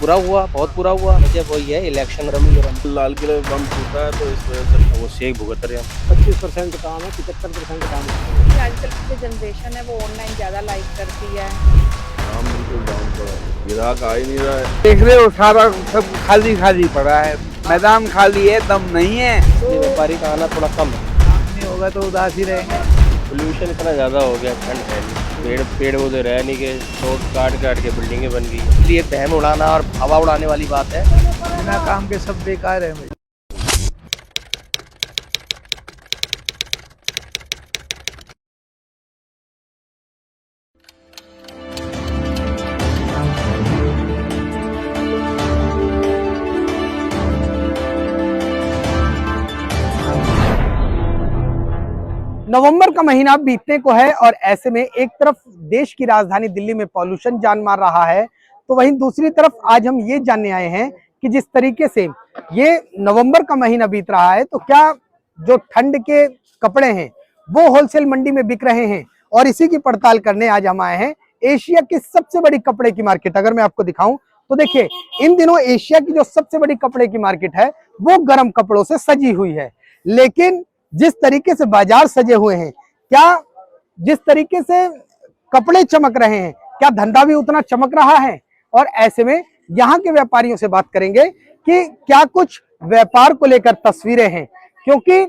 बुरा हुआ, बहुत बुरा हुआ। वजह वही है इलेक्शन रमी गरम। लाल किले में बम फूटा है तो इस वजह से वो शेख भुगत रहे हैं। 25% काम है, 75% काम है। आजकल की जो जनरेशन है वो ऑनलाइन ज्यादा लाइक करती है। काम बिल्कुल डाउन पड़ा है, ग्राहक आ ही नहीं रहा है। देख रहे हो सारा सब खाली खाली पड़ा है, मैदान खाली है, दम नहीं है। इसलिए व्यापारी का आना थोड़ा कम है। काम नहीं होगा तो उदास ही रहेंगे। पोल्यूशन इतना ज़्यादा हो गया, ठंड है नहीं, पेड़ पौधे रह नहीं गए, रोड काट के बिल्डिंगें बन गई। इसलिए बहम उड़ाना और हवा उड़ाने वाली बात है। बिना काम के सब बेकार है भाई। नवंबर का महीना बीतने को है और ऐसे में एक तरफ देश की राजधानी दिल्ली में पॉल्यूशन जान मार रहा है, तो वहीं दूसरी तरफ आज हम ये जानने आए हैं कि जिस तरीके से ये नवंबर का महीना बीत रहा है तो क्या जो ठंड के कपड़े हैं वो होलसेल मंडी में बिक रहे हैं। और इसी की पड़ताल करने आज हम आए हैं एशिया की सबसे बड़ी कपड़े की मार्केट। अगर मैं आपको दिखाऊं तो देखिए, इन दिनों एशिया की जो सबसे बड़ी कपड़े की मार्केट है वो गर्म कपड़ों से सजी हुई है। लेकिन जिस तरीके से बाजार सजे हुए हैं, क्या जिस तरीके से कपड़े चमक रहे हैं, क्या धंधा भी उतना चमक रहा है। और ऐसे में यहाँ के व्यापारियों से बात करेंगे कि क्या कुछ व्यापार को लेकर तस्वीरें हैं, क्योंकि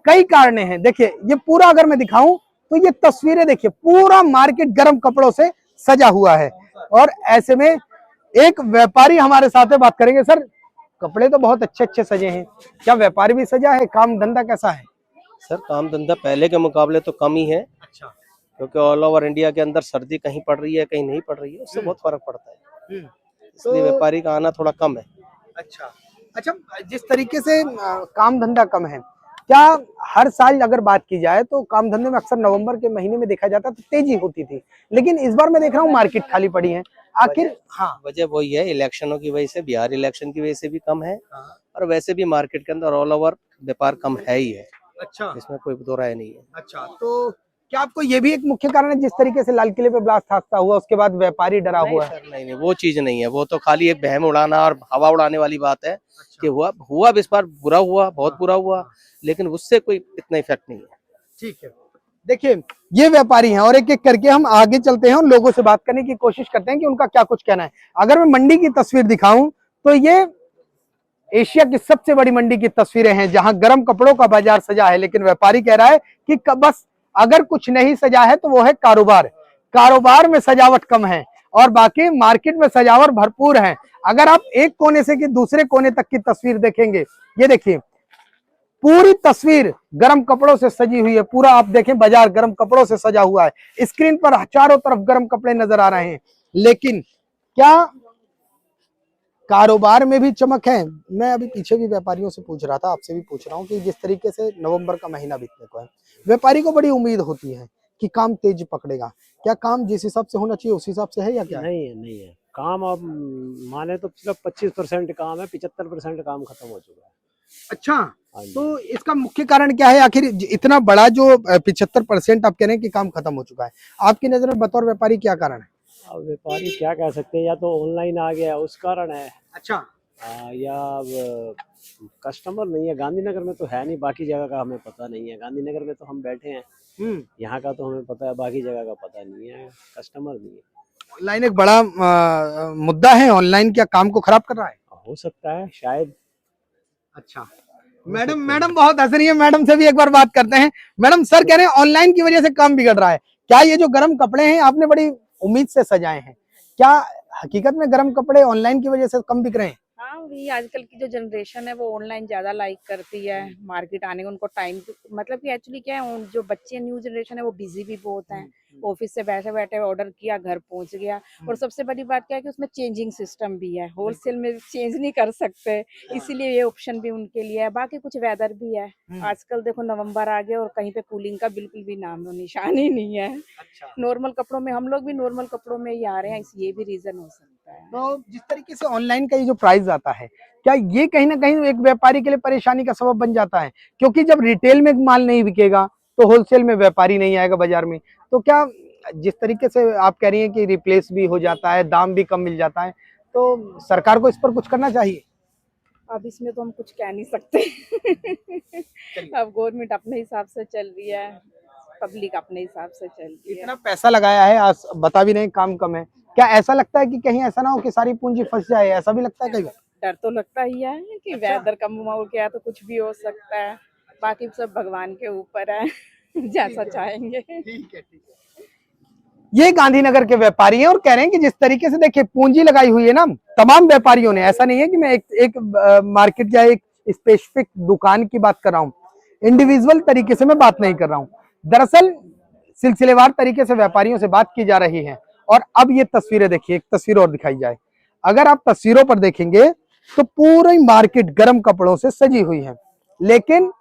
कई कारण हैं। देखिए, ये पूरा अगर मैं दिखाऊं तो ये तस्वीरें देखिए, पूरा मार्केट गर्म कपड़ों से सजा हुआ है। और ऐसे में एक व्यापारी हमारे साथ है, बात करेंगे। सर, कपड़े तो बहुत अच्छे अच्छे सजे हैं, क्या व्यापारी भी सजा है? काम धंधा कैसा है? सर, काम धंधा पहले के मुकाबले तो कम ही है। अच्छा। क्योंकि ऑल ओवर इंडिया के अंदर सर्दी कहीं पड़ रही है, कहीं नहीं पड़ रही है, उससे बहुत फर्क पड़ता है। इसलिए व्यापारी का आना थोड़ा कम है। अच्छा अच्छा, जिस तरीके से काम धंधा कम है, क्या हर साल अगर बात की जाए तो काम धंधे में अक्सर नवंबर के महीने में देखा जाता तो तेजी होती थी, लेकिन इस बार मैं देख रहा हूँ मार्केट खाली पड़ी है। आखिर हाँ, वजह वही है इलेक्शनों की वजह से, बिहार इलेक्शन की वजह से भी कम है। और वैसे भी मार्केट के अंदर ऑल ओवर व्यापार कम है ही है। अच्छा इसमें कोई दो राय नहीं है। अच्छा, तो क्या आपको ये भी एक मुख्य कारण है, जिस तरीके से लाल किले पे ब्लास्ट हादसा हुआ उसके बाद व्यापारी डरा नहीं हुआ है? सर, नहीं, वो चीज नहीं है। वो तो खाली एक बहम उड़ाना और हवा उड़ाने वाली बात है। कि हुआ इस बार बुरा हुआ, बहुत बुरा हुआ, लेकिन उससे कोई इतना इफेक्ट नहीं है। ठीक है, देखिए ये व्यापारी हैं और एक एक करके हम आगे चलते हैं और लोगों से बात करने की कोशिश करते हैं कि उनका क्या कुछ कहना है। अगर मैं मंडी की तस्वीर दिखाऊं तो ये एशिया की सबसे बड़ी मंडी की तस्वीरें हैं, जहां गर्म कपड़ों का बाजार सजा है। लेकिन व्यापारी कह रहा है कि बस अगर कुछ नहीं सजा है तो वो है कारोबार। कारोबार में सजावट कम है और बाकी मार्केट में सजावट भरपूर है। अगर आप एक कोने से कि दूसरे कोने तक की तस्वीर देखेंगे, ये देखिए पूरी तस्वीर गर्म कपड़ों से सजी हुई है। पूरा आप देखें, बाजार गर्म कपड़ों से सजा हुआ है। स्क्रीन पर चारों तरफ गर्म कपड़े नजर आ रहे हैं, लेकिन क्या कारोबार में भी चमक है? मैं अभी पीछे भी व्यापारियों से पूछ रहा था, आपसे भी पूछ रहा हूँ कि जिस तरीके से नवंबर का महीना बीतने को है, व्यापारी को बड़ी उम्मीद होती है कि काम तेज पकड़ेगा। क्या काम जिस हिसाब से होना चाहिए उस हिसाब से है या क्या? नहीं है, नहीं है काम। अब माने तो सिर्फ 25% काम है, 75% काम खत्म हो चुका है। अच्छा, हाँ जी। तो इसका मुख्य कारण क्या है? आखिर इतना बड़ा जो 75% आप कह रहे हैं कि काम खत्म हो चुका है, आपकी नजर में बतौर व्यापारी क्या कारण है? अब व्यापारी क्या कह सकते हैं, या तो ऑनलाइन आ गया उस कारण है, अच्छा, या अब कस्टमर नहीं है। गांधीनगर में तो है नहीं, बाकी जगह का हमें पता नहीं है। गांधीनगर में तो हम बैठे हैं, यहाँ का तो हमें पता है, बाकी जगह का पता नहीं है। कस्टमर नहीं है। ऑनलाइन एक बड़ा मुद्दा है। ऑनलाइन क्या काम को खराब कर रहा है? हो सकता है शायद। अच्छा, मैडम बहुत हंस रही है। मैडम से भी एक बार बात करते हैं। मैडम, सर कह रहे हैं ऑनलाइन की वजह से काम बिगड़ रहा है। क्या ये जो गर्म कपड़े हैं आपने बड़ी उम्मीद से सजाए हैं, क्या हकीकत में गर्म कपड़े ऑनलाइन की वजह से कम बिक रहे हैं? हाँ, वही आजकल की जो जनरेशन है वो ऑनलाइन ज्यादा लाइक करती है। मार्केट आने का उनको टाइम, मतलब कि एक्चुअली क्या है, जो बच्चे न्यू जनरेशन है वो बिजी भी बहुत हैं। ऑफिस से बैठे बैठे ऑर्डर किया, घर पहुंच गया। और सबसे बड़ी बात क्या है कि उसमें चेंजिंग सिस्टम भी है, होलसेल में चेंज नहीं कर सकते, इसीलिए ये ऑप्शन भी उनके लिए है। बाकी कुछ वेदर भी है। आजकल देखो नवंबर आ गया और कहीं पे कूलिंग का बिल्कुल भी नाम और निशान ही नहीं है। नॉर्मल कपड़ों में, हम लोग भी नॉर्मल कपड़ों में ही आ रहे हैं, ये भी रीजन हो सकता है। तो जिस तरीके से ऑनलाइन का ये जो प्राइस आता है, क्या ये कहीं ना कहीं एक व्यापारी के लिए परेशानी का सबब बन जाता है? क्योंकि जब रिटेल में माल नहीं बिकेगा तो होलसेल में व्यापारी नहीं आएगा बाजार में। तो क्या जिस तरीके से आप कह रही हैं कि रिप्लेस भी हो जाता है, दाम भी कम मिल जाता है, तो सरकार को इस पर कुछ करना चाहिए। अब इसमें तो हम कुछ कह नहीं सकते। अब गवर्नमेंट अपने हिसाब से चल रही है, पब्लिक अपने हिसाब से चल रही है। इतना पैसा लगाया है, आज बता भी नहीं काम कम है, क्या ऐसा लगता है कि कहीं ऐसा ना हो कि सारी पूंजी फंस जाए, ऐसा भी लगता है कई बार? डर तो लगता ही है कि वेदर का माहौल क्या है तो कुछ भी हो सकता है, बाकी सब भगवान के ऊपर है। जैसा चाहेंगे। ठीक है। ये गांधीनगर के व्यापारी हैं और कह रहे हैं कि जिस तरीके से देखिए पूंजी लगाई हुई है ना तमाम व्यापारियों ने, ऐसा नहीं है कि मैं एक मार्केट या एक स्पेसिफिक दुकान की बात कर रहा हूँ, इंडिविजुअल तरीके से मैं बात नहीं कर रहा हूँ। दरअसल सिलसिलेवार तरीके से व्यापारियों से बात की जा रही है। और अब ये तस्वीरें देखिए, एक तस्वीर और दिखाई जाए, अगर आप तस्वीरों पर देखेंगे तो पूरी मार्केट गर्म कपड़ों से सजी हुई है, लेकिन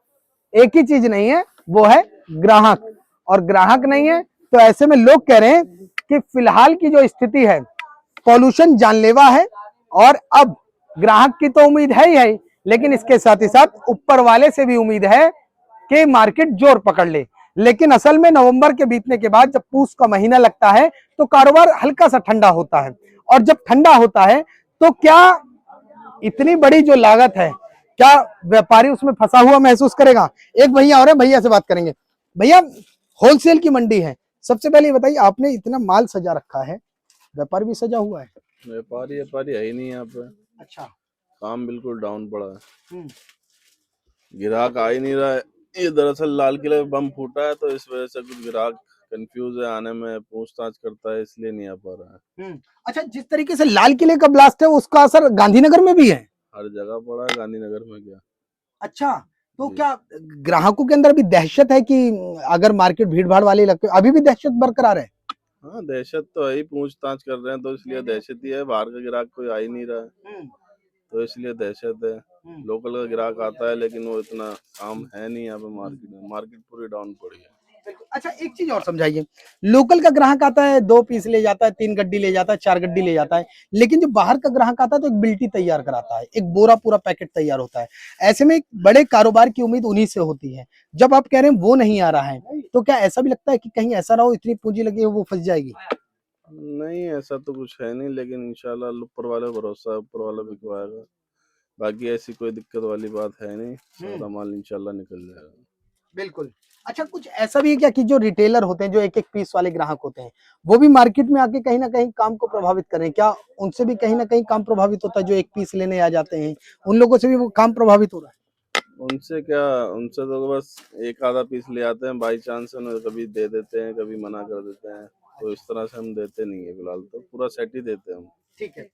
एक ही चीज नहीं है, वो है ग्राहक। और ग्राहक नहीं है तो ऐसे में लोग कह रहे हैं कि फिलहाल की जो स्थिति है पॉल्यूशन जानलेवा है। और अब ग्राहक की तो उम्मीद है ही है, लेकिन इसके साथ ही साथ ऊपर वाले से भी उम्मीद है कि मार्केट जोर पकड़ ले। लेकिन असल में नवंबर के बीतने के बाद जब पूस का महीना लगता है तो कारोबार हल्का सा ठंडा होता है, और जब ठंडा होता है तो क्या इतनी बड़ी जो लागत है, क्या व्यापारी उसमें फंसा हुआ महसूस करेगा? एक भैया और है, भैया से बात करेंगे। भैया, होलसेल की मंडी है, सबसे पहले ये बताइए, आपने इतना माल सजा रखा है, व्यापारी भी सजा हुआ है? व्यापारी है ही नहीं यहाँ पे। अच्छा। काम बिल्कुल डाउन पड़ा है, हम्म। ग्राहक आ ही नहीं रहा है। ये दरअसल लाल किले में बम फूटा है तो इस वजह से कुछ ग्राहक कंफ्यूज है, आने में पूछताछ करता है, इसलिए नहीं आ पा रहा है। अच्छा, जिस तरीके से लाल किले का ब्लास्ट है उसका असर गांधीनगर में भी है? हर जगह पड़ा है, गांधीनगर में क्या। अच्छा, तो क्या ग्राहकों के अंदर भी दहशत है कि अगर मार्केट भीड़ भाड़ वाले इलाके, अभी भी दहशत बरकरार है? हाँ, दहशत तो है ही, पूछताछ कर रहे हैं तो इसलिए दहशत ही है। बाहर का ग्राहक कोई आ ही नहीं रहा है तो इसलिए दहशत है। लोकल का ग्राहक आता है लेकिन वो इतना काम है नहीं यहाँ पे मार्केट में, मार्केट पूरी डाउन पड़ी है। अच्छा, एक चीज और समझाइए, लोकल का ग्राहक आता है 2 पीस ले जाता है, 3 गड्डी ले जाता है, 4 गड्डी ले जाता है, लेकिन जो बाहर का ग्राहक आता है तो एक बिल्टी तैयार कराता है, एक बोरा पूरा पैकेट तैयार होता है। ऐसे में एक बड़े कारोबार की उम्मीद उन्हीं से होती है। जब आप कह रहे हैं वो नहीं आ रहा है तो क्या ऐसा भी लगता है कि कहीं ऐसा ना हो इतनी पूंजी लगी है वो फंस जाएगी? नहीं, ऐसा तो कुछ है नहीं, लेकिन इंशाल्लाह ऊपर वाले भरोसा है, ऊपर वाला बिकवाएगा। बाकी ऐसी कोई दिक्कत वाली बात है नहीं, सारा माल इंशाल्लाह निकल जाएगा। बिल्कुल। अच्छा, कुछ ऐसा भी है क्या कि जो रिटेलर होते हैं, जो एक एक पीस वाले ग्राहक होते हैं, वो भी मार्केट में आके कहीं ना कहीं काम को प्रभावित करें? क्या उनसे भी कहीं ना कहीं काम प्रभावित होता है? जो एक पीस लेने आ जाते हैं उन लोगों से भी वो काम प्रभावित हो रहा है? उनसे क्या, उनसे तो बस एक आधा पीस ले आते हैं, बाई चांस उन्हें कभी दे देते हैं, कभी मना कर देते हैं, तो इस तरह से हम देते नहीं है। फिलहाल तो पूरा सेट ही देते हैं हम। ठीक है।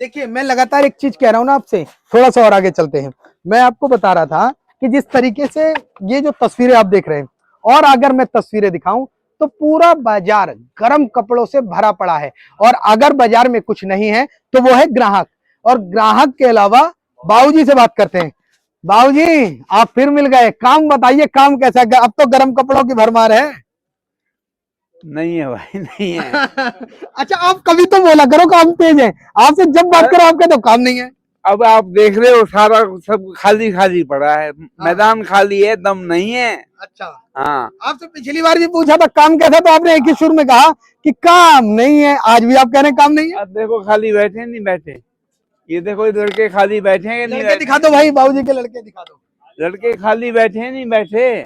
देखिए, मैं लगातार एक चीज कह रहा हूँ ना आपसे, थोड़ा सा और आगे चलते हैं। मैं आपको बता रहा था कि जिस तरीके से ये जो तस्वीरें आप देख रहे हैं, और अगर मैं तस्वीरें दिखाऊं तो पूरा बाजार गर्म कपड़ों से भरा पड़ा है, और अगर बाजार में कुछ नहीं है तो वो है ग्राहक। और ग्राहक के अलावा बाबूजी से बात करते हैं। बाबूजी, आप फिर मिल गए, काम बताइए, काम कैसा है? अब तो गर्म कपड़ों की भरमार है। नहीं है भाई, नहीं है। अच्छा, आप कभी तो बोला करो काम तेज है, आपसे जब बात करो आप कहते हो काम नहीं है। अब आप देख रहे हो सारा सब खाली खाली पड़ा है, मैदान खाली है, दम नहीं है। अच्छा, हाँ, आपसे पिछली बार भी पूछा था काम कैसा, तो आपने एक ही सुर में कहा कि काम नहीं है। आज भी आप कह रहे हैं काम नहीं है। अब देखो खाली बैठे नहीं बैठे, ये देखो लड़के खाली बैठे हैं नहीं लड़के बैठे? दिखा दो भाई, बाबूजी के लड़के दिखा दो। लड़के खाली बैठे हैं नहीं बैठे?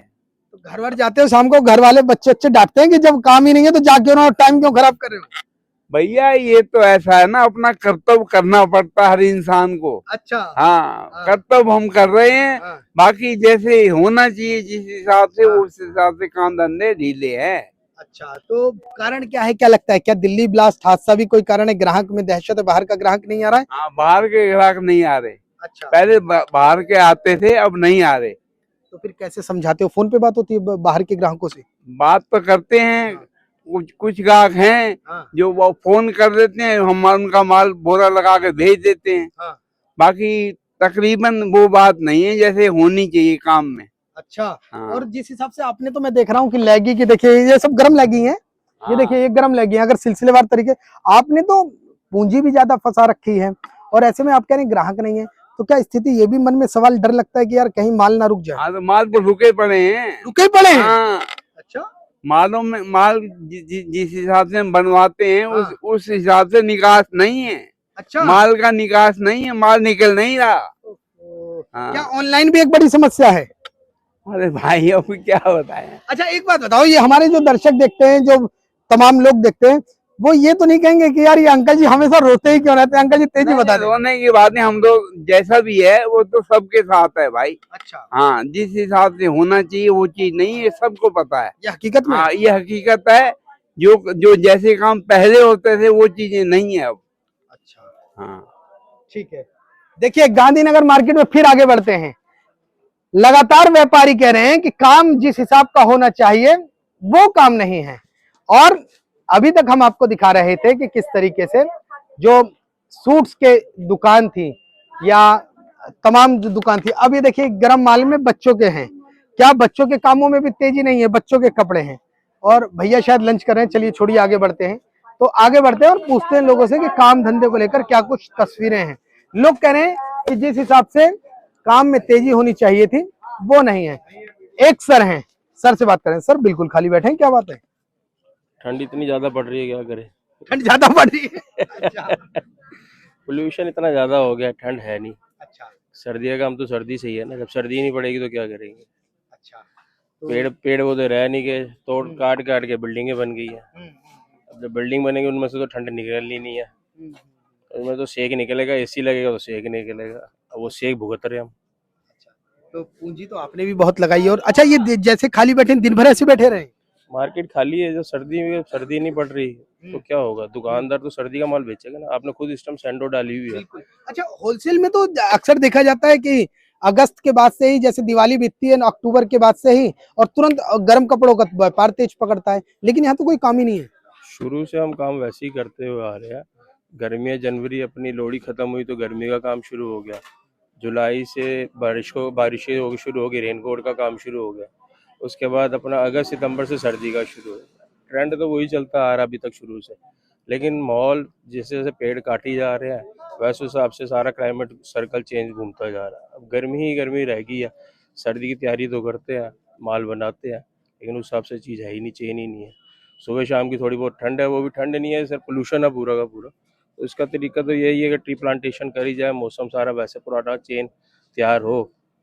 तो घर वर जाते हो शाम को, घर वाले बच्चे अच्छे डांटते हैं कि जब काम ही नहीं है तो जाके ना टाइम क्यों खराब कर रहे हो? भैया ये तो ऐसा है ना, अपना कर्तव्य करना पड़ता है हर इंसान को। अच्छा। हाँ, हाँ। कर्तव्य हम कर रहे हैं। हाँ। बाकी जैसे होना चाहिए जिस हिसाब से, उस हिसाब से काम धंधे ढीले हैं। अच्छा, तो कारण क्या है, क्या लगता है? क्या दिल्ली ब्लास्ट हादसा भी कोई कारण है? ग्राहक में दहशत है, बाहर का ग्राहक नहीं आ रहा है? हाँ, बाहर के ग्राहक नहीं आ रहे। अच्छा, पहले बाहर के आते थे, अब नहीं आ रहे। तो फिर कैसे समझाते हो? फोन पे बात होती है बाहर के ग्राहकों से? बात तो करते हैं, कुछ ग्राहक हैं हाँ। जो वो फोन कर देते हैं, हम उनका माल बोरा लगा के भेज देते हैं। हाँ। बाकी तकरीबन वो बात नहीं है जैसे होनी चाहिए काम में। अच्छा। हाँ। और जिस हिसाब से आपने, तो मैं देख रहा हूँ कि लैगी की, देखिए ये सब गर्म लैगी है, ये देखिए ये गर्म लैगी है। अगर सिलसिलेवार तरीके, आपने तो पूंजी भी ज्यादा फंसा रखी है, और ऐसे में आप कह रहे हैं ग्राहक नहीं है, तो क्या स्थिति, ये भी मन में सवाल, डर लगता है कि यार कहीं माल ना रुक जाए? हाँ, तो माल पर रुके पड़े हैं। रुके पड़े हैं? हाँ, अच्छा। मालों में माल जिस हिसाब से हम बनवाते हैं हाँ। उस हिसाब से निकास नहीं है। अच्छा माल का निकास नहीं है, माल निकल नहीं रहा। क्या हाँ। ऑनलाइन भी एक बड़ी समस्या है? अरे भाई अब क्या बताएं। अच्छा एक बात बताओ, ये हमारे जो दर्शक देखते हैं, जो तमाम लोग देखते हैं, वो ये तो नहीं कहेंगे कि यार ये अंकल जी हमेशा रोते ही क्यों रहते हैं? अंकल जी तेजी नहीं, बता दें। रोने की बात नहीं, हम लोग जैसा भी है वो तो सबके साथ है भाई। अच्छा, हाँ, जिस हिसाब से होना चाहिए वो चीज नहीं है, सबको पता है। ये हकीकत में? हाँ, ये हकीकत है। जो जो जैसे काम पहले होते थे वो चीजें नहीं है अब। अच्छा हाँ। ठीक है। देखिए गांधीनगर मार्केट में फिर आगे बढ़ते हैं। लगातार व्यापारी कह रहे हैं कि काम जिस हिसाब का होना चाहिए वो काम नहीं है। और अभी तक हम आपको दिखा रहे थे कि किस तरीके से जो सूट्स के दुकान थी या तमाम जो दुकान थी, अब ये देखिए गरम माल में बच्चों के हैं। क्या बच्चों के कामों में भी तेजी नहीं है? बच्चों के कपड़े हैं। और भैया शायद लंच कर रहे हैं। चलिए छोड़िए, आगे बढ़ते हैं। तो आगे बढ़ते हैं और पूछते हैं लोगों से कि काम धंधे को लेकर क्या कुछ तस्वीरें हैं। लोग कह रहे हैं कि जिस हिसाब से काम में तेजी होनी चाहिए थी वो नहीं है। एक सर हैं, सर से बात करें। सर बिल्कुल खाली बैठे हैं, क्या बात है? ठंड इतनी ज्यादा बढ़ रही है, क्या करें। ठंड ज्यादा बढ़ रही है? अच्छा पोल्यूशन इतना ज्यादा हो गया, ठंड है नहीं। अच्छा सर्दी का काम तो सर्दी से ही है ना, जब सर्दी नहीं पड़ेगी तो क्या करेंगे। अच्छा पेड़ पेड़ वो तो रह नहीं गए, तोड़ काट काट के बिल्डिंगें बन गई है। अब जब बिल्डिंग बनेगी उनमें से तो ठंड निकलनी नहीं है, उनमें तो सेक निकलेगा, एसी लगेगा तो सेक निकलेगा। अब वो सेक भुगत रहे हम। तो पूंजी तो आपने भी बहुत लगाई है। और अच्छा ये जैसे खाली बैठे हैं, दिन भर ऐसे बैठे रहे? मार्केट खाली है, जो सर्दी में सर्दी नहीं पड़ रही तो क्या होगा, दुकानदार तो सर्दी का माल बेचेगा ना। आपने खुद इस टाइम सैंडो डाली हुई है। अच्छा होलसेल में तो अक्सर देखा जाता है कि अगस्त के बाद से ही, जैसे दिवाली बीतती है अक्टूबर के बाद से ही, और तुरंत गर्म कपड़ों का व्यापार तेज पकड़ता है, लेकिन यहाँ तो कोई काम ही नहीं है। शुरू से हम काम वैसे ही करते हुए आ रहे हैं। गर्मियाँ जनवरी अपनी लोहड़ी खत्म हुई तो गर्मी का काम शुरू हो गया। जुलाई से बारिशें हो शुरू हो गई, रेनकोट का काम शुरू हो गया। उसके बाद अपना अगस्त सितंबर से सर्दी का शुरू हो गया। ट्रेंड तो वही चलता आ रहा अभी तक शुरू से। लेकिन माहौल जैसे जैसे पेड़ काटे जा रहे हैं वैसे हिसाब से सारा क्लाइमेट सर्कल चेंज घूमता जा रहा है। अब गर्मी ही गर्मी रह गई है। सर्दी की तैयारी तो करते हैं, माल बनाते हैं, लेकिन उस हिसाब से चीज़ है ही नहीं, चेन ही नहीं है। सुबह शाम की थोड़ी बहुत ठंड है, वो भी ठंड नहीं है सर, पोल्यूशन है पूरा का पूरा। तो इसका तरीका तो यही है कि ट्री प्लांटेशन करी जाए, मौसम सारा वैसे पुराना चेन तैयार हो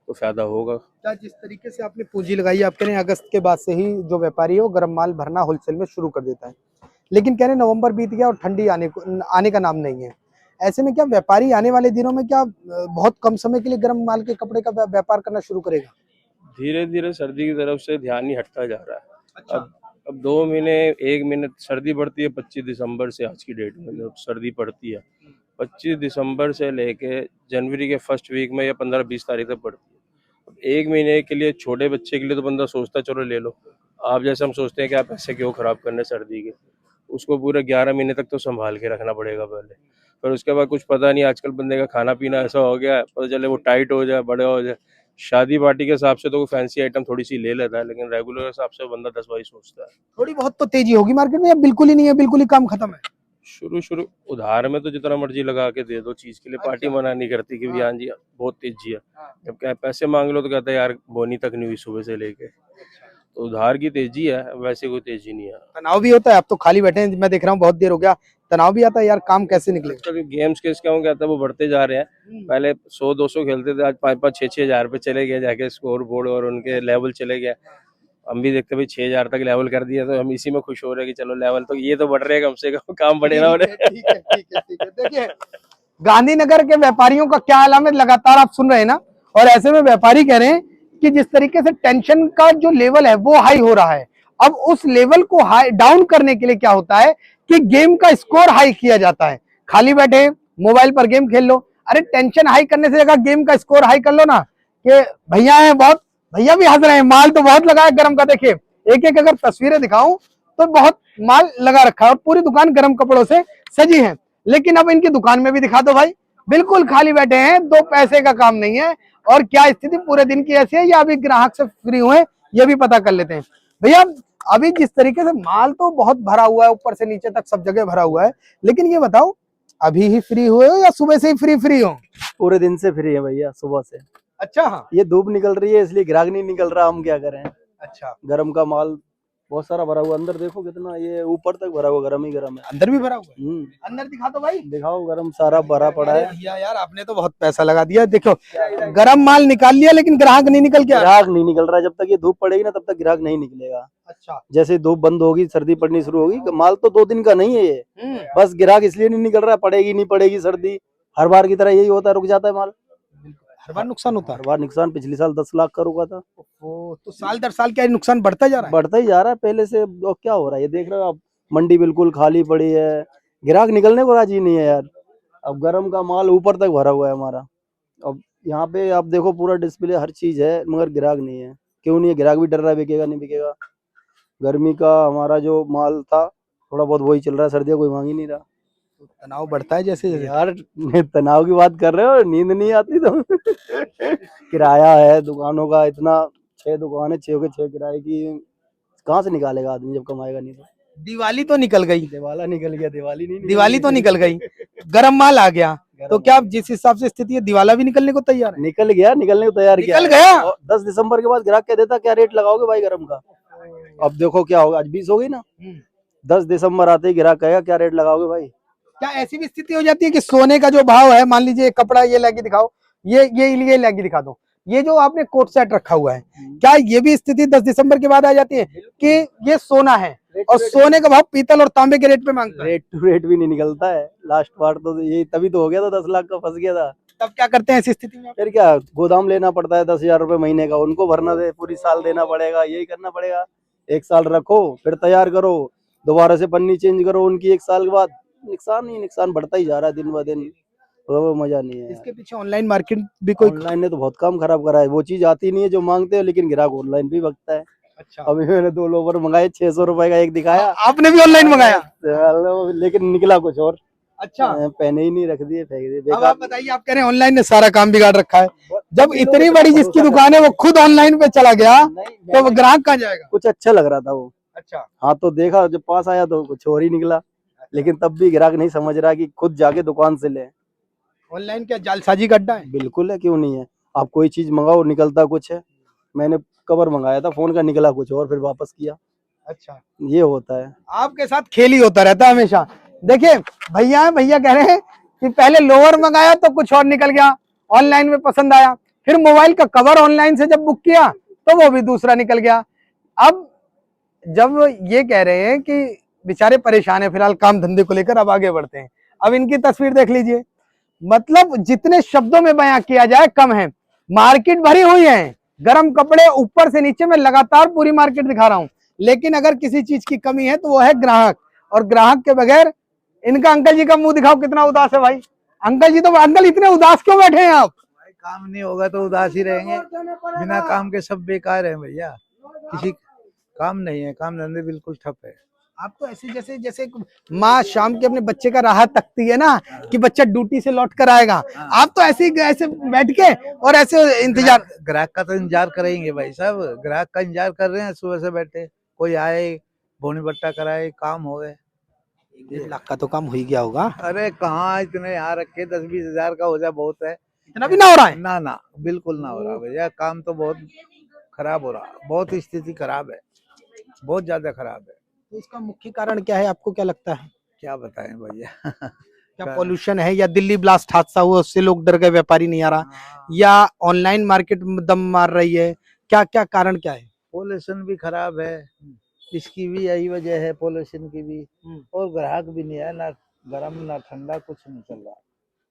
तो फायदा होगा। क्या जिस तरीके से आपने पूंजी लगाई, आप कह रहे हैं अगस्त के बाद से ही जो व्यापारी है वो गर्म माल भरना होलसेल में शुरू कर देता है, लेकिन कह रहे हैं नवंबर बीत गया और ठंडी आने का नाम नहीं है। ऐसे में क्या व्यापारी आने वाले दिनों में क्या बहुत कम समय के लिए गर्म माल के कपड़े का व्यापार करना शुरू करेगा? धीरे धीरे सर्दी की तरफ से ध्यान ही हटता जा रहा है। अच्छा। अब 2 महीने 1 महीने सर्दी पड़ती है 25 दिसंबर से, आज की डेट में जो सर्दी पड़ती है 25 दिसंबर से लेके जनवरी के फर्स्ट वीक में या 15-20 तारीख तक पड़ती है। अब 1 महीने के लिए छोटे बच्चे के लिए तो बंदा सोचता है चलो ले लो। आप जैसे हम सोचते हैं कि आप पैसे क्यों खराब करने सर्दी के, उसको पूरे 11 महीने तक तो संभाल के रखना पड़ेगा पहले। फिर उसके बाद कुछ पता नहीं, आजकल बंदे का खाना पीना ऐसा हो गया है, पता चले वो टाइट हो जाए, बड़े हो जाए। शादी पार्टी के हिसाब से तो वो फैंसी आइटम थोड़ी सी ले लेता है, लेकिन रेगुलर के हिसाब से बंदा 10 बारी सोचता है। थोड़ी बहुत तो तेजी होगी मार्केट में या बिल्कुल ही नहीं है, बिल्कुल ही काम खत्म है? शुरू उधार में तो जितना मर्जी लगा के दे दो चीज के लिए, पार्टी मना नहीं करती कि हाँ जी बहुत तेजी है। जब क्या पैसे मांग लो तो कहता है यार बोनी तक नहीं हुई सुबह से लेके। तो उधार की तेजी है, वैसे कोई तेजी नहीं है। तनाव भी होता है? आप तो खाली बैठे हैं, मैं देख रहा हूँ बहुत देर हो गया, तनाव भी आता है यार, काम कैसे निकलेगा? आजकल गेम्स के क्या कहता है वो बढ़ते जा रहे हैं। पहले 100-200 खेलते थे, आज 5-5 6-6 हजार पे चले गए जाके स्कोर बोर्ड, और उनके लेवल चले गए। हम भी देखते भाई 6 हजार तक लेवल कर दिया, तो हम इसी में खुश हो रहे हैं कि चलो लेवल तो ये तो बढ़ रहे हैं, कम से कम काम बढ़े ना उन्हें। ठीक है ठीक है ठीक है। देखिए गांधीनगर के व्यापारियों का क्या हाल है लगातार आप सुन रहे हैं ना, और ऐसे में व्यापारी कह रहे हैं कि जिस तरीके से टेंशन का जो लेवल है वो हाई हो रहा है, अब उस लेवल को हाई डाउन करने के लिए क्या होता है कि गेम का स्कोर हाई किया जाता है। खाली बैठे मोबाइल पर गेम खेल लो, अरे टेंशन हाई करने से जगह गेम का स्कोर हाई कर लो ना। कि भैया है बहुत, भैया भी हंस रहे हैं, माल तो बहुत लगा है गर्म का। देखिए एक एक अगर तस्वीरें दिखाऊं तो बहुत माल लगा रखा है और पूरी दुकान गर्म कपड़ों से सजी है। लेकिन अब इनकी दुकान में भी दिखा दो भाई, बिल्कुल खाली बैठे हैं, 2 पैसे का काम नहीं है। और क्या स्थिति पूरे दिन की ऐसी है या अभी ग्राहक से फ्री हुए, ये भी पता कर लेते हैं। भैया अभी जिस तरीके से माल तो बहुत भरा हुआ है, ऊपर से नीचे तक सब जगह भरा हुआ है, लेकिन ये बताओ अभी ही फ्री हुए हो या सुबह से ही फ्री हो? पूरे दिन से फ्री है भैया, सुबह से। अच्छा हाँ। ये धूप निकल रही है इसलिए ग्राहक नहीं निकल रहा, हम क्या करें। अच्छा गर्म का माल बहुत सारा भरा हुआ अंदर देखो कितना, ये ऊपर तक भरा हुआ, गरम ही गरम है। अंदर भी भरा हुआ है? हम्म, अंदर दिखा दो भाई। दिखाओ, गरम सारा भरा पड़ा अरे है। भैया यार आपने तो बहुत पैसा लगा दिया। देखो गरम माल निकाल लिया लेकिन ग्राहक नहीं निकल के आ रहा। ग्राहक नहीं निकल रहा है, जब तक ये धूप पड़ेगी ना तब तक ग्राहक नहीं निकलेगा। अच्छा। जैसे धूप बंद होगी, सर्दी पड़नी शुरू होगी, माल तो 2 दिन का नहीं है ये, बस ग्राहक इसलिए नहीं निकल रहा, पड़ेगी नहीं पड़ेगी सर्दी, हर बार की तरह यही होता है, रुक जाता है माल। हर बार नुकसान होता है। हर बार नुकसान, पिछले साल 10 लाख का रुका था। तो साल दर साल क्या नुकसान बढ़ता जा रहा है? बढ़ता ही जा रहा है पहले से। अब क्या हो रहा है ये देख रहे हो आप, मंडी बिल्कुल खाली पड़ी है, ग्राहक निकलने को राजी नहीं है यार। अब गरम का माल ऊपर तक भरा हुआ है हमारा। अब यहाँ पे आप देखो पूरा डिस्प्ले, हर चीज है, मगर ग्राहक नहीं है। क्यों नहीं है? ग्राहक भी डर रहा है बिकेगा नहीं बिकेगा। गर्मी का हमारा जो माल था थोड़ा बहुत वही चल रहा है, सर्दियों कोई मांग ही नहीं रहा। तनाव बढ़ता है जैसे जैसे। यार तनाव की बात कर रहे हो, नींद नहीं आती तो किराया है दुकानों का इतना, 6 दुकान है, 6 के 6 किराए की, कहाँ से निकालेगा आदमी जब कमाएगा नहीं तो। दिवाली तो निकल गई, दिवाला निकल गया, दिवाली नहीं दिवाली तो निकल गई, गरम माल आ गया, तो क्या अब जिस हिसाब से स्थिति है दिवाला भी निकलने को तैयार है? निकल गया, निकलने को तैयार किया निकल है। गया। और 10 दिसंबर के बाद ग्राहक कह देता क्या रेट लगाओगे भाई गरम का। अब देखो क्या होगा, आज 20 हो गई ना, 10 दिसंबर आते ही ग्राहक कहेगा क्या रेट लगाओगे भाई। क्या ऐसी भी स्थिति हो जाती है कि सोने का जो भाव है, मान लीजिए कपड़ा ये लगी दिखाओ, ये लगी दिखा दो, ये जो आपने कोट सेट रखा हुआ है, क्या ये भी स्थिति 10 दिसंबर के बाद आ जाती है कि ये सोना है और सोने का भाव पीतल और तांबे के रेट पे मांगता है? रेट टू रेट भी नहीं निकलता है, लास्ट बार तो ये तभी तो हो गया था, 10 लाख का फंस गया था। तब क्या करते हैं ऐसी स्थिति में? फिर क्या, गोदाम लेना पड़ता है 10,000 रुपए महीने का, उनको भरना दे, पूरी साल देना पड़ेगा, यही करना पड़ेगा। 1 साल रखो, फिर तैयार करो, दोबारा से पन्नी चेंज करो उनकी 1 साल के बाद। नुकसान ही नुकसान बढ़ता ही जा रहा है दिन ब दिन, वो मजा नहीं है। इसके पीछे ऑनलाइन मार्केट भी कोई? ऑनलाइन ने तो बहुत काम खराब करा है, वो चीज आती नहीं है जो मांगते हैं, लेकिन ग्राहक ऑनलाइन भी भगता है। अच्छा। अभी मैंने 2 लोवर मंगाए, 600 रुपए का एक दिखाया, आपने भी ऑनलाइन मंगाया? लेकिन निकला कुछ और। अच्छा। पहने ही नहीं, रख दिए, फेंक दिए अब बेकार। आप बताइए, आप कह रहे हैं ऑनलाइन ने सारा काम बिगाड़ रखा है। जब इतनी बड़ी जिसकी दुकान है वो खुद ऑनलाइन पे चला गया तो वो ग्राहक कहाँ जाएगा? कुछ अच्छा लग रहा था वो। अच्छा। हाँ तो देखा, जब पास आया तो कुछ और ही निकला, लेकिन तब भी ग्राहक नहीं समझ रहा कि खुद जाके दुकान से ले। ऑनलाइन क्या जालसाजी का अड्डा है? बिल्कुल है, क्यों नहीं है। आप कोई चीज मंगाओ, निकलता कुछ है। मैंने कवर मंगाया था फोन का, निकला कुछ और, फिर वापस किया। अच्छा। ये होता है। आपके साथ खेल ही होता रहता है हमेशा। देखिए भैया कह रहे हैं कि पहले लोअर मंगाया तो कुछ और निकल गया, ऑनलाइन में पसंद आया, फिर मोबाइल का कवर ऑनलाइन से जब बुक किया तो वो भी दूसरा निकल गया। अब जब ये कह रहे हैं कि बेचारे परेशान है फिलहाल काम धंधे को लेकर, अब आगे बढ़ते हैं। अब इनकी तस्वीर देख लीजिए, मतलब जितने शब्दों में बयां किया जाए कम है। मार्केट भरी हुई है, गर्म कपड़े ऊपर से नीचे में लगातार पूरी मार्केट दिखा रहा हूं, लेकिन अगर किसी चीज की कमी है तो वो है ग्राहक, और ग्राहक के बगैर इनका अंकल जी का मुंह दिखाओ कितना उदास है भाई। अंकल जी तो, अंकल इतने उदास क्यों बैठे हैं आप? काम नहीं होगा तो उदास ही रहेंगे, बिना काम के सब बेकार है भैया, किसी काम नहीं है, काम धंधे बिल्कुल ठप है। आप तो ऐसे जैसे जैसे माँ शाम के अपने बच्चे का राह तकती है ना कि बच्चा ड्यूटी से लौट कर आएगा, आप तो ऐसे बैठ के और ऐसे इंतजार। ग्राहक का तो इंतजार करेंगे भाई साहब, ग्राहक का इंतजार कर रहे हैं सुबह से बैठे, कोई आए बोनी बट्टा कराए, काम हो गए। 1 लाख का तो काम हो ही गया होगा। अरे कहाँ इतने यहाँ रखे, 10-20 हजार का हो जाए बहुत है। इतना भी ना हो रहा है? ना बिल्कुल ना हो रहा भैया, काम तो बहुत खराब हो रहा, बहुत स्थिति खराब है, बहुत ज्यादा खराब है। तो इसका मुख्य कारण क्या है, आपको क्या लगता है? क्या बताएं भैया क्या पॉल्यूशन है, या दिल्ली ब्लास्ट हादसा हुआ उससे लोग डर गए, व्यापारी नहीं आ रहा, या ऑनलाइन मार्केट दम मार रही है, क्या क्या कारण क्या है? पॉल्यूशन भी खराब है, इसकी भी यही वजह है, पॉल्यूशन की भी, और ग्राहक भी नहीं है, ना गर्म ना ठंडा, कुछ नहीं चल रहा।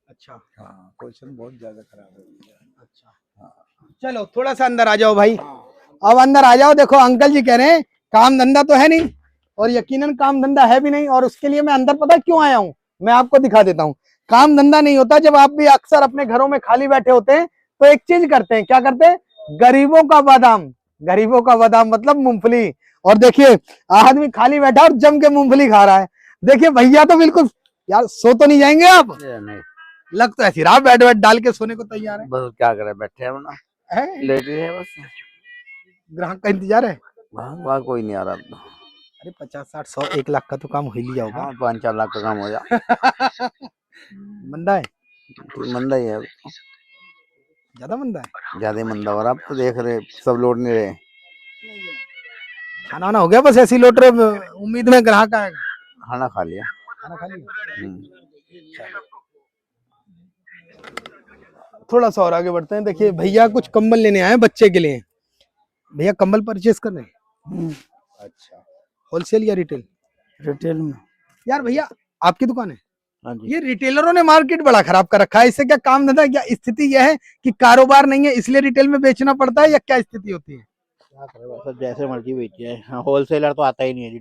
अच्छा। हाँ, पॉल्यूशन बहुत ज्यादा खराब है। अच्छा। हाँ। चलो थोड़ा सा अंदर आ जाओ भाई, अब अंदर आ जाओ। देखो अंकल जी कह रहे हैं काम धंधा तो है नहीं, और यकीनन काम धंधा है भी नहीं, और उसके लिए मैं अंदर पता क्यों आया हूँ, मैं आपको दिखा देता हूँ। काम धंधा नहीं होता जब आप भी अक्सर अपने घरों में खाली बैठे होते हैं तो एक चीज करते हैं, क्या करते हैं? गरीबों का बादाम, गरीबों का बादाम मतलब मूंगफली। और देखिए आदमी खाली बैठा और जम के मूंगफली खा रहा है। देखिए भैया तो बिल्कुल, यार सो तो नहीं जाएंगे आप? नहीं, लग तो ऐसी रहा बेड वेड डाल के सोने को तैयार है। बस क्या करे, बैठे हैं ना, लेटे हैं बस। ग्राहक का इंतजार है? वहाँ कोई नहीं आ रहा तो। अरे 50, 60, 100, 1 लाख का तो काम हो ही लिया होगा। 5-4 लाख का काम हो जा। मंदा है, मंदा ही है, ज्यादा मंदा है। ज्यादा मंदा हो रहा। आप तो देख रहे सब लौट नहीं रहे। खाना वाना हो गया, बस ऐसी लौट रहे उम्मीद में ग्राहक आएगा। खाना खा लिया। खाना खा लिया। थोड़ा सा और आगे बढ़ते हैं। देखिए भैया कुछ कंबल लेने आए हैं बच्चे के लिए। भैया कंबल परचेस कर रहे हैं? अच्छा, होलसेल या रिटेल? रिटेल में। यार भैया आपकी दुकान है? हाँ जी। ये रिटेलरों ने मार्केट बड़ा खराब कर रखा है, इससे क्या काम धंधा, क्या स्थिति यह है कि कारोबार नहीं है इसलिए रिटेल में बेचना पड़ता है, या क्या स्थिति होती है? क्या करे, बस जैसे मर्जी बेचिए। हाँ, होलसेलर तो आता ही नहीं है जी,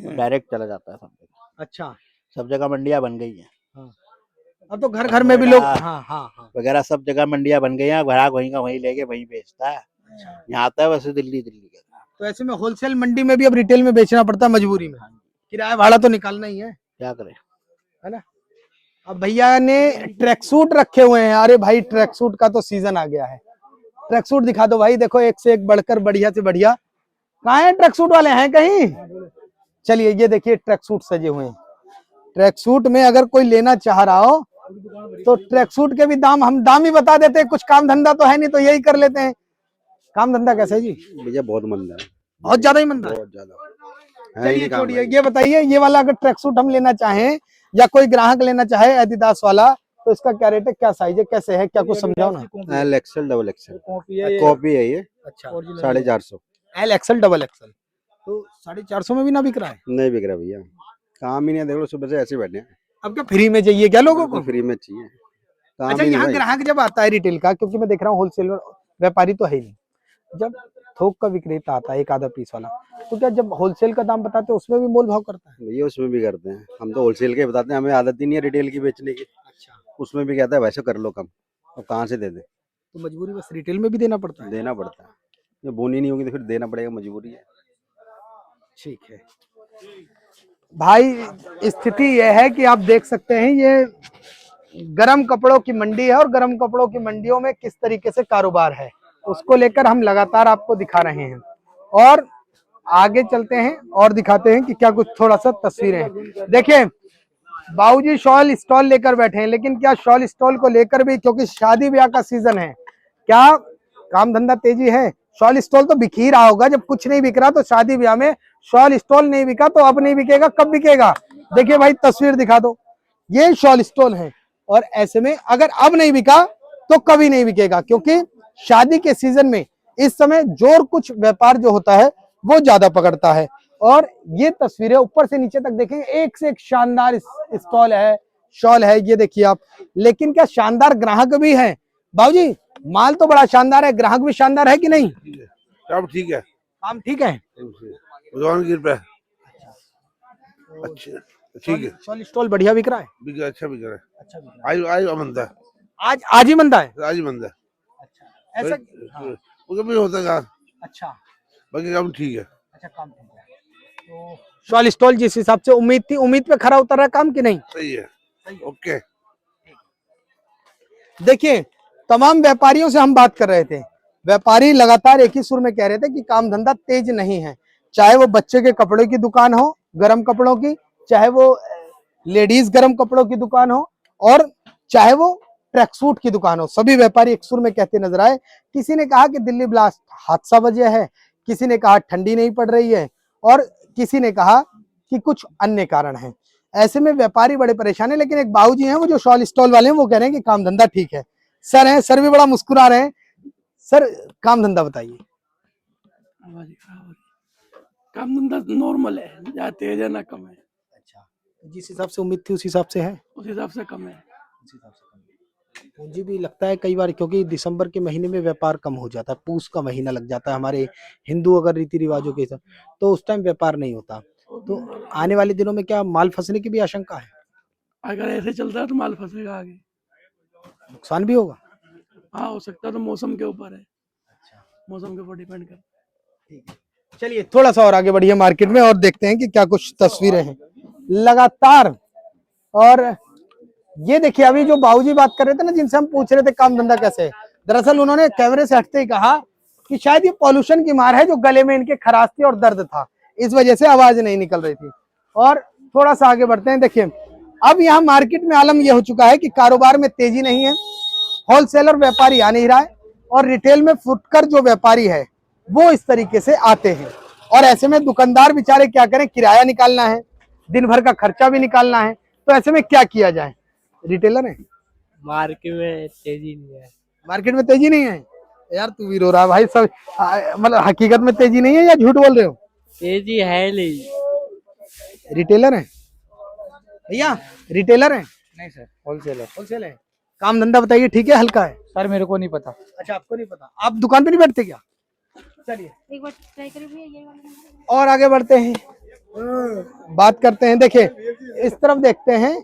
डायरेक्ट चला जाता है सब जगह। अच्छा, सब जगह मंडियां बन गई हैं। अब तो घर घर में भी लोग, हाँ हाँ वगैरह सब जगह मंडियां बन गई हैं, ग्राहक वहीं का वहीं लेके वहीं बेचता है। यहाँ आता है वैसे दिल्ली के। तो ऐसे में होलसेल मंडी में भी अब रिटेल में बेचना पड़ता है मजबूरी में, किराया भाड़ा तो निकालना ही है, क्या करे। है ना। अब भैया ने ट्रैक सूट रखे हुए हैं। अरे भाई ट्रैक सूट का तो सीजन आ गया है। ट्रैक सूट दिखा दो भाई, देखो एक से एक बढ़कर बढ़िया से बढ़िया। कहाँ है ट्रैक सूट वाले, हैं कहीं? चलिए ये देखिए ट्रैक सूट सजे हुए हैं। ट्रैक सूट में अगर कोई लेना चाह रहा हो तो ट्रैक सूट के भी दाम हम दाम ही बता देते हैं। कुछ काम धंधा तो है नहीं तो यही कर लेते हैं। काम धंधा कैसा है जी? भैया बहुत मंदा है, बहुत ज्यादा ही मंदा है। बहुत ज्यादा। चलिए छोड़िए, ये बताइए ये वाला अगर ट्रैक सूट हम लेना चाहें या कोई ग्राहक लेना चाहे एडिडास वाला, तो इसका क्या रेट है, क्या साइज है, कैसे है, क्या कुछ समझाओ ना। L XL double XL copy है ये। अच्छा, 450। एल एक्सएल डबल एक्सएल तो 450 में भी ना बिक रहा है? नहीं बिक रहा भैया, काम ही नहीं है, देख लो सुबह से ऐसे बैठे हैं। अब क्या फ्री में चाहिए क्या लोगों को? फ्री में चाहिए, काम अच्छा, ही नहीं यहाँ भाई। ग्राहक जब आता है रिटेल का, क्योंकि मैं देख रहा हूँ होलसेल व्यापारी तो है ही नहीं, जब थोक का विक्रेता आता है एक आधा पीस वाला, तो क्या जब होलसेल का दाम बताते हैं उसमें भी मोल भाव करता है? भैया उसमें भी करते हैं, हम तो होलसेल के बताते हैं, हमें आदत ही नहीं है रिटेल की बेचने की। अच्छा, उसमें भी कहता है वैसे कर लो कम, अब कहाँ से दे दे। तो मजबूरी बस रिटेल में भी देना पड़ता है। देना पड़ता है, ये बोनी नहीं होगी तो फिर देना पड़ेगा, मजबूरी है। ठीक है भाई, स्थिति यह है कि आप देख सकते हैं ये गर्म कपड़ों की मंडी है और गर्म कपड़ों की मंडियों में किस तरीके से कारोबार है उसको लेकर हम लगातार आपको दिखा रहे हैं, और आगे चलते हैं और दिखाते हैं कि क्या कुछ थोड़ा सा तस्वीरें हैं। देखिए बाबूजी शॉल स्टॉल लेकर बैठे हैं, लेकिन क्या शॉल स्टॉल को लेकर भी, क्योंकि शादी ब्याह का सीजन है, क्या काम धंधा तेजी है? शॉल स्टॉल तो बिक ही रहा होगा, जब कुछ नहीं बिक रहा तो शादी ब्याह में शॉल स्टॉल नहीं बिका तो अब नहीं बिकेगा, कब बिकेगा? देखिए भाई तस्वीर दिखा दो, ये शॉल स्टॉल है, और ऐसे में अगर अब नहीं बिका तो कभी नहीं बिकेगा, क्योंकि शादी के सीजन में इस समय जोर कुछ व्यापार जो होता है वो ज्यादा पकड़ता है। और ये तस्वीरें ऊपर से नीचे तक देखेंगे, एक से एक शानदार स्टॉल है, शॉल है, ये देखिए आप। लेकिन क्या शानदार ग्राहक भी है? बाबूजी माल तो बड़ा शानदार है, ग्राहक भी शानदार है कि नहीं? सब ठीक है, काम ठीक है, भगवान की कृपा है। अच्छा ठीक है, शॉल स्टॉल बढ़िया बिक रहा है? बिक रहा है, अच्छा बिक रहा है। अच्छा बिक रहा है। आज मंदा है, आज ही मंदा है? आज ही मंदा है। ऐसा वो कभी होता है, अच्छा, बाकी काम ठीक है। अच्छा काम ठीक है। तो शॉल स्टॉल जिस हिसाब से उम्मीद थी, उम्मीद पे खरा उतर रहा है काम की नहीं? सही है, ओके। देखिए तमाम व्यापारियों से हम बात कर रहे थे, व्यापारी लगातार एक ही सुर में कह रहे थे कि काम धंधा तेज नहीं है, चाहे वो बच्चे के कपड़े की दुकान हो गर्म कपड़ों की, चाहे वो लेडीज गर्म कपड़ों की दुकान हो, और चाहे वो ट्रैक सूट की दुकान हो, सभी व्यापारी एक सुर में कहते नजर आए। किसी ने कहा कि दिल्ली ब्लास्ट हादसा वजह है, किसी ने कहा ठंडी नहीं पड़ रही है, और किसी ने कहा कि कुछ अन्य कारण है। ऐसे में व्यापारी बड़े परेशान है, लेकिन एक बाबूजी हैं वो जो शॉल स्टॉल वाले हैं वो कह रहे हैं कि काम धंधा ठीक है। सर हैं, सर भी बड़ा मुस्कुरा रहे हैं। सर काम धंधा बताइए। काम धंधा नॉर्मल है, ज्यादा तेज है ना कम है। अच्छा, जिस हिसाब से उम्मीद थी उस हिसाब से है? उस हिसाब से कम है। मुझे भी लगता है कई बार, क्योंकि दिसंबर के महीने में व्यापार कम हो जाता है, पूस का महीना लग जाता है हमारे हिंदू अगर रीति रिवाजों के हिसाब, तो उस टाइम व्यापार नहीं होता। तो आने वाले दिनों में क्या माल फंसने की भी आशंका है? अगर ऐसे चलता है तो माल फंसेगा आगे, नुकसान भी होगा? हाँ हो सकता है, तो मौसम के ऊपर है। मौसम के ऊपर डिपेंड कर। चलिए थोड़ा सा और आगे बढ़िए मार्केट में और देखते हैं कि क्या कुछ तस्वीरें हैं लगातार। और ये देखिए अभी जो बाबूजी बात कर रहे थे ना, जिनसे हम पूछ रहे थे काम धंधा कैसे है, दरअसल उन्होंने कैमरे से हटते ही कहा कि शायद ये पॉल्यूशन की मार है, जो गले में इनके खराश थी और दर्द था, इस वजह से आवाज नहीं निकल रही थी। और थोड़ा सा आगे बढ़ते हैं। देखिए अब यहाँ मार्केट में आलम यह हो चुका है कि कारोबार में तेजी नहीं है, होलसेलर व्यापारी आ नहीं रहा है, और रिटेल में फुटकर जो व्यापारी है वो इस तरीके से आते हैं। और ऐसे में दुकानदार बेचारे क्या करें, किराया निकालना है, दिन भर का खर्चा भी निकालना है, तो ऐसे में क्या किया जाए? रिटेलर है, मार्केट में तेजी नहीं है। मार्केट में तेजी नहीं है यार, तू भी रो रहा है भाई। सब मतलब हकीकत में तेजी नहीं है या झूठ बोल रहे हो? तेजी है नहीं। रिटेलर है भैया, रिटेलर है? नहीं सर, होलसेलर। होलसेल है। काम धंधा बताइए, ठीक है, हल्का है? सर मेरे को नहीं पता। अच्छा, आपको नहीं पता, आप दुकान पे नहीं बैठते क्या? चलिए एक बार ट्राई करिए भैया, ये वाला और आगे बढ़ते हैं, बात करते हैं। देखिए इस तरफ देखते हैं,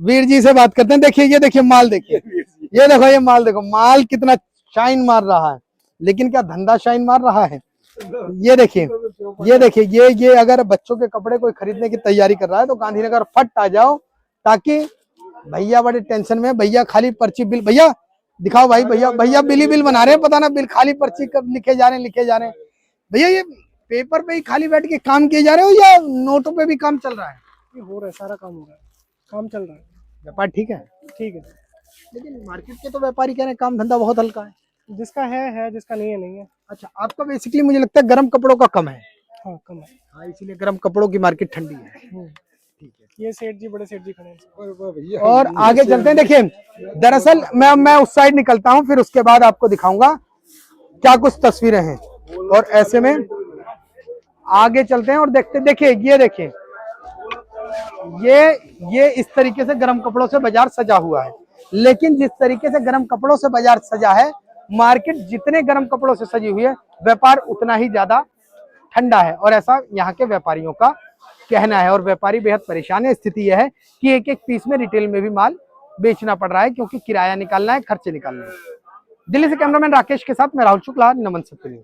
वीर जी से बात करते हैं। देखिए ये देखिए माल, देखिए ये देखो, ये माल देखो, माल कितना शाइन मार रहा है, लेकिन क्या धंधा शाइन मार रहा है? ये देखिए, ये देखिए, ये अगर बच्चों के कपड़े कोई खरीदने की तैयारी कर रहा है तो गांधीनगर फट आ जाओ, ताकि भैया बड़े टेंशन में, भैया खाली पर्ची बिल, भैया दिखाओ भाई, भैया बिल बना रहे हैं, पता ना बिल खाली पर्ची कब लिखे जा रहे हैं। भैया ये पेपर पे ही खाली बैठ के काम किए जा रहे हो या नोटों पे भी काम चल रहा है? हो रहा है, सारा काम हो रहा है, काम चल रहा है। व्यापार ठीक है? ठीक है, लेकिन मार्केट के तो व्यापारी कह रहे हैं काम धंधा बहुत हल्का है। जिसका है, जिसका नहीं है नहीं है। अच्छा, आपका बेसिकली मुझे लगता है गर्म कपड़ों का कम है। हाँ कम है। हाँ, इसीलिए गर्म कपड़ों की मार्केट ठंडी है। ठीक है। ये सेठ जी, बड़े सेठ जी खड़े हैं। और आगे चलते हैं। देखिए दरअसल मैं उस साइड निकलता हूँ, फिर उसके बाद आपको दिखाऊंगा क्या कुछ तस्वीरें हैं। और ऐसे में आगे चलते हैं और देखते, देखिए ये देखिए, ये इस तरीके से गर्म कपड़ों से बाजार सजा हुआ है। लेकिन जिस तरीके से गर्म कपड़ों से बाजार सजा है, मार्केट जितने गर्म कपड़ों से सजी हुई है, व्यापार उतना ही ज्यादा ठंडा है, और ऐसा यहाँ के व्यापारियों का कहना है। और व्यापारी बेहद परेशान है। स्थिति यह है कि एक एक पीस में रिटेल में भी माल बेचना पड़ रहा है, क्योंकि किराया निकालना है, खर्चे निकालना है। दिल्ली से कैमरामैन राकेश के साथ मैं राहुल शुक्ला, नमन सत्य न्यूज़।